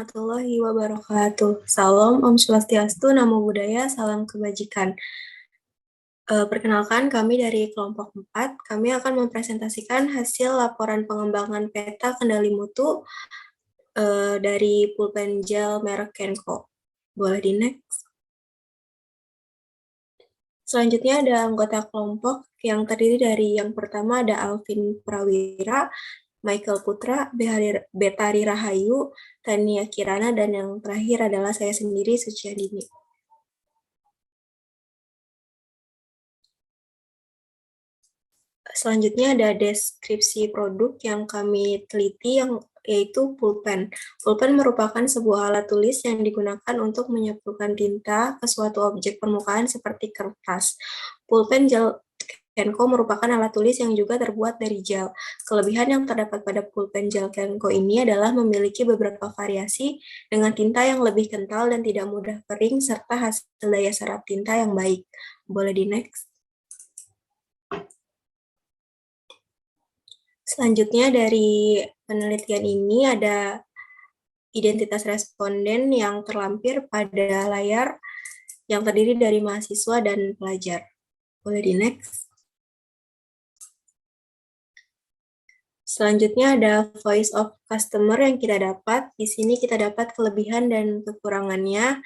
Warahmatullahi wabarakatuh. Salam, Om Swastiastu, Namo Buddhaya, salam kebajikan. Perkenalkan, kami dari kelompok 4. Kami akan mempresentasikan hasil laporan pengembangan peta kendali mutu dari pulpen gel merek Kenko. Boleh di next. Selanjutnya ada anggota kelompok yang terdiri dari yang pertama ada Alvin Prawira, Michael Putra, Betari Rahayu, Tania Kirana, dan yang terakhir adalah saya sendiri, Suciadini. Selanjutnya ada deskripsi produk yang kami teliti yaitu pulpen. Pulpen merupakan sebuah alat tulis yang digunakan untuk menyemprotkan tinta ke suatu objek permukaan seperti kertas. Pulpen gel Kenko merupakan alat tulis yang juga terbuat dari gel. Kelebihan yang terdapat pada pulpen gel Kenko ini adalah memiliki beberapa variasi dengan tinta yang lebih kental dan tidak mudah kering serta hasil daya serap tinta yang baik. Boleh di next. Selanjutnya dari penelitian ini ada identitas responden yang terlampir pada layar yang terdiri dari mahasiswa dan pelajar. Boleh di next. Selanjutnya ada voice of customer yang kita dapat. Di sini kita dapat kelebihan dan kekurangannya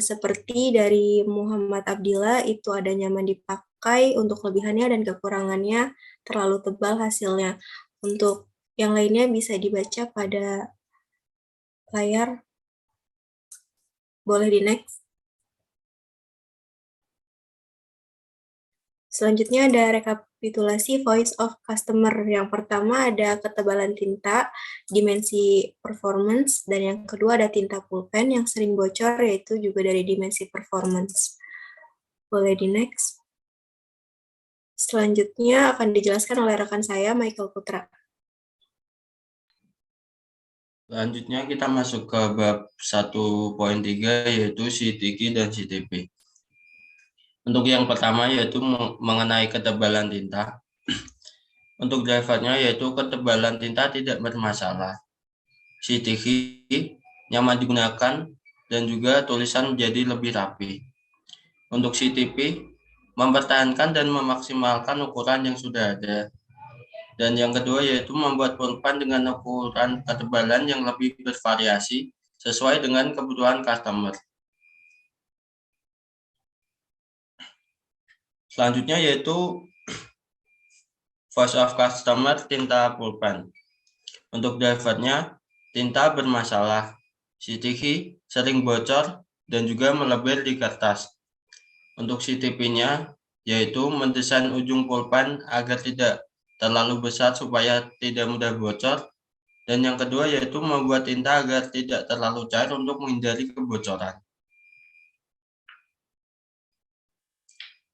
seperti dari Muhammad Abdillah itu ada nyaman dipakai untuk kelebihannya dan kekurangannya terlalu tebal hasilnya. Untuk yang lainnya bisa dibaca pada layar. Boleh di next. Selanjutnya ada rekapitulasi voice of customer. Yang pertama ada ketebalan tinta, dimensi performance, dan yang kedua ada tinta pulpen yang sering bocor, yaitu juga dari dimensi performance. Boleh di next. Selanjutnya akan dijelaskan oleh rekan saya, Michael Putra. Selanjutnya kita masuk ke bab 1.3 yaitu CTQ dan CTP. Untuk yang pertama yaitu mengenai ketebalan tinta. Untuk drivernya yaitu ketebalan tinta tidak bermasalah. CTQ nyaman digunakan dan juga tulisan menjadi lebih rapi. Untuk CTP mempertahankan dan memaksimalkan ukuran yang sudah ada. Dan yang kedua yaitu membuat pulpen dengan ukuran ketebalan yang lebih bervariasi sesuai dengan kebutuhan customer. Selanjutnya yaitu voice of customer tinta pulpen. Untuk drivernya, tinta bermasalah, CTQ sering bocor dan juga melebur di kertas. Untuk CTP-nya yaitu mendesain ujung pulpen agar tidak terlalu besar supaya tidak mudah bocor. Dan yang kedua yaitu membuat tinta agar tidak terlalu cair untuk menghindari kebocoran.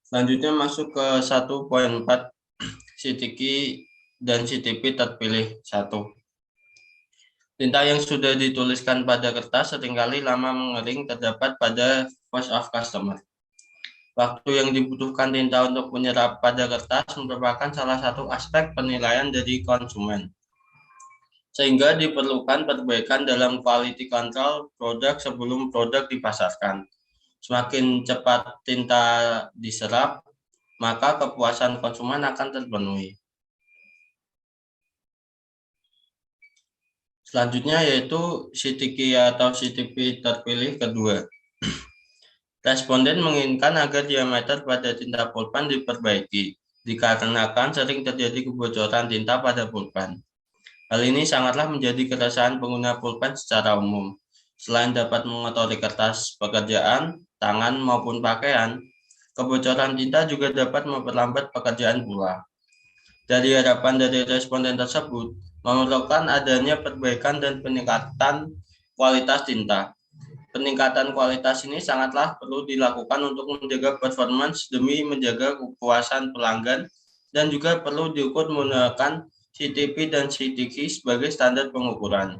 Selanjutnya masuk ke 1.4 CTQ dan CTP terpilih 1. Tinta yang sudah dituliskan pada kertas seringkali lama mengering terdapat pada voice of customer. Waktu yang dibutuhkan tinta untuk menyerap pada kertas merupakan salah satu aspek penilaian dari konsumen. Sehingga diperlukan perbaikan dalam quality control produk sebelum produk dipasarkan. Semakin cepat tinta diserap, maka kepuasan konsumen akan terpenuhi. Selanjutnya yaitu CTQ atau CTP terpilih kedua. Responden menginginkan agar diameter pada tinta pulpen diperbaiki, dikarenakan sering terjadi kebocoran tinta pada pulpen. Hal ini sangatlah menjadi keresahan pengguna pulpen secara umum. Selain dapat mengotori kertas pekerjaan, tangan maupun pakaian, kebocoran tinta juga dapat memperlambat pekerjaan pula. Dari harapan dari responden tersebut, memerlukan adanya perbaikan dan peningkatan kualitas tinta. Peningkatan kualitas ini sangatlah perlu dilakukan untuk menjaga performance demi menjaga kepuasan pelanggan dan juga perlu diukur menggunakan CTP dan CTQ sebagai standar pengukuran.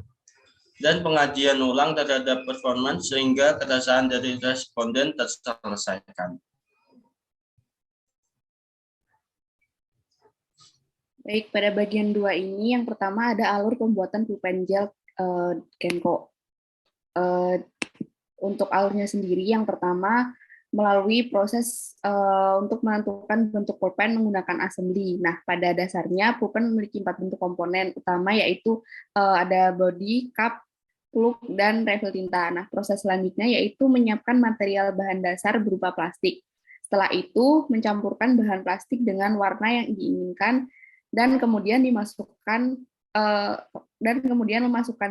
Dan pengajian ulang terhadap performance sehingga keresahan dari responden terselesaikan. Baik, pada bagian 2 ini yang pertama ada alur pembuatan pulpen gel Kenko. Untuk alurnya sendiri, yang pertama melalui proses untuk menentukan bentuk pulpen menggunakan assembly. Nah, pada dasarnya pulpen memiliki 4 bentuk komponen utama, yaitu ada body, cup, plug, dan refill tinta. Nah, proses selanjutnya yaitu menyiapkan material bahan dasar berupa plastik. Setelah itu, mencampurkan bahan plastik dengan warna yang diinginkan, dan kemudian memasukkan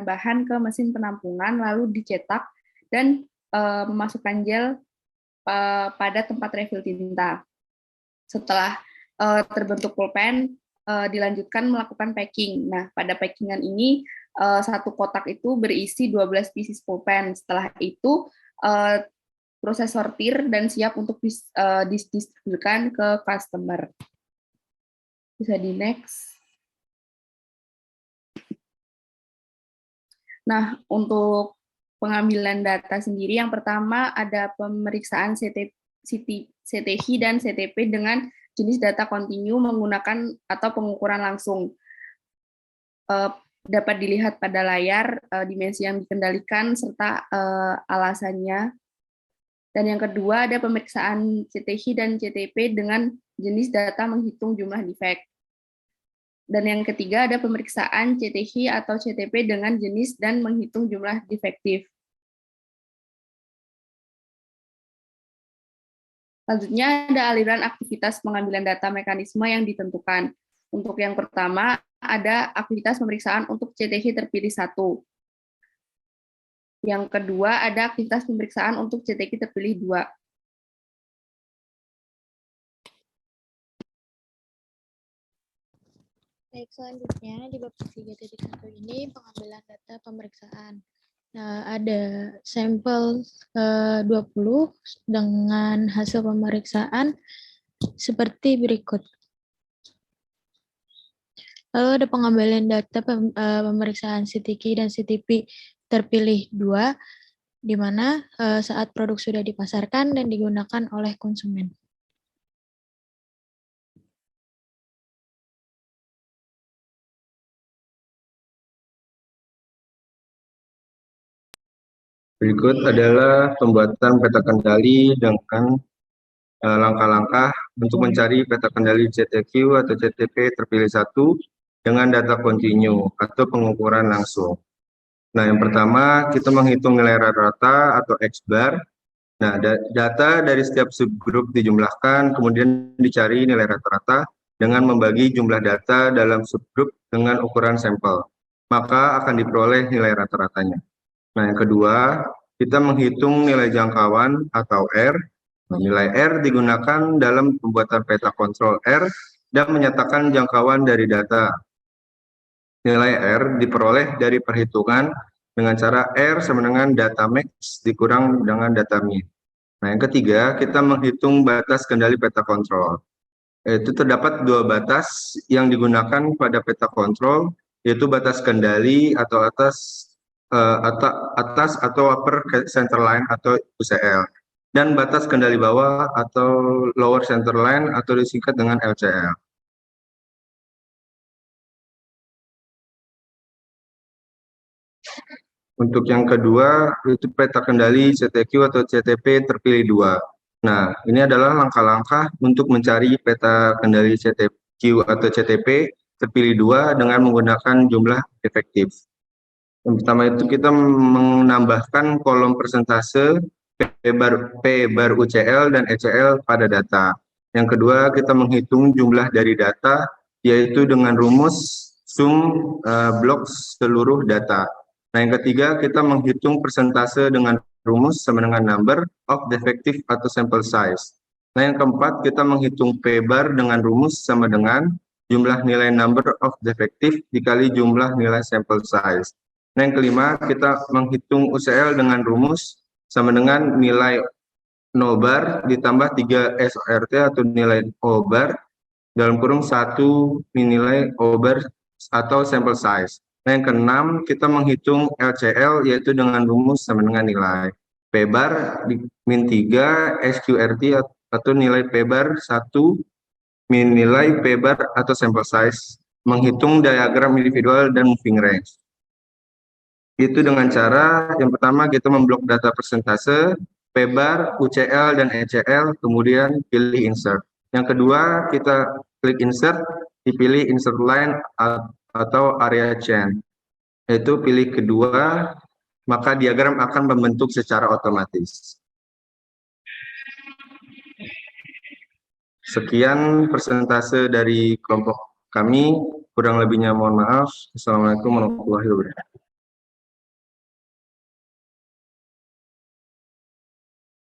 bahan ke mesin penampungan, lalu dicetak dan memasukkan gel pada tempat refill tinta. Setelah terbentuk pulpen, dilanjutkan melakukan packing. Nah, pada packingan ini satu kotak itu berisi 12 pieces pulpen. Setelah itu proses sortir dan siap untuk didistribusikan ke customer. Bisa di next. Nah, untuk pengambilan data sendiri, yang pertama ada pemeriksaan CTH dan CTP dengan jenis data kontinu menggunakan atau pengukuran langsung. Dapat dilihat pada layar dimensi yang dikendalikan serta alasannya. Dan yang kedua ada pemeriksaan CTH dan CTP dengan jenis data menghitung jumlah defek. Dan yang ketiga ada pemeriksaan CTH atau CTP dengan jenis dan menghitung jumlah defektif. Selanjutnya ada aliran aktivitas pengambilan data mekanisme yang ditentukan. Untuk yang pertama ada aktivitas pemeriksaan untuk CTH terpilih 1. Yang kedua ada aktivitas pemeriksaan untuk CTH terpilih 2. Baik, selanjutnya di bab 3.1 ini pengambilan data pemeriksaan. Nah, ada sampel 20 dengan hasil pemeriksaan seperti berikut. Lalu ada pengambilan data pemeriksaan CTK dan CTP terpilih 2, di mana saat produk sudah dipasarkan dan digunakan oleh konsumen. Berikut adalah pembuatan peta kendali dengan langkah-langkah untuk mencari peta kendali CTQ atau CTP terpilih 1 dengan data kontinu atau pengukuran langsung. Nah, yang pertama kita menghitung nilai rata-rata atau X-bar. Nah, data dari setiap subgrup dijumlahkan, kemudian dicari nilai rata-rata dengan membagi jumlah data dalam subgrup dengan ukuran sampel. Maka akan diperoleh nilai rata-ratanya. Nah, yang kedua, kita menghitung nilai jangkauan atau R. Nah, nilai R digunakan dalam pembuatan peta kontrol R dan menyatakan jangkauan dari data. Nilai R diperoleh dari perhitungan dengan cara R sama dengan data max dikurang dengan data min. Nah, yang ketiga, kita menghitung batas kendali peta kontrol. Itu terdapat 2 batas yang digunakan pada peta kontrol, yaitu batas kendali atau atas atau upper center line atau UCL, dan batas kendali bawah atau lower center line atau disingkat dengan LCL. Untuk yang kedua, itu peta kendali CTQ atau CTP terpilih 2. Nah, ini adalah langkah-langkah untuk mencari peta kendali CTQ atau CTP terpilih 2 dengan menggunakan jumlah efektif. Yang pertama itu kita menambahkan kolom persentase P bar UCL dan ECL pada data. Yang kedua, kita menghitung jumlah dari data, yaitu dengan rumus sum blok seluruh data. Nah, yang ketiga, kita menghitung persentase dengan rumus sama dengan number of defective atau sample size. Nah, yang keempat, kita menghitung P bar dengan rumus sama dengan jumlah nilai number of defective dikali jumlah nilai sample size. Nah, yang kelima, kita menghitung UCL dengan rumus sama dengan nilai no bar ditambah 3 SORT atau nilai O bar dalam kurung 1 nilai O bar atau sample size. Nah, yang keenam, kita menghitung LCL yaitu dengan rumus sama dengan nilai P bar min 3 SQRT atau nilai P bar 1 min nilai P bar atau sample size, menghitung diagram individual dan moving range. Itu dengan cara yang pertama kita memblok data persentase, P-bar, UCL, dan ECL, kemudian pilih insert. Yang kedua, kita klik insert, dipilih insert line atau area chain. Yaitu pilih kedua, maka diagram akan membentuk secara otomatis. Sekian persentase dari kelompok kami, kurang lebihnya mohon maaf. Assalamualaikum warahmatullahi wabarakatuh.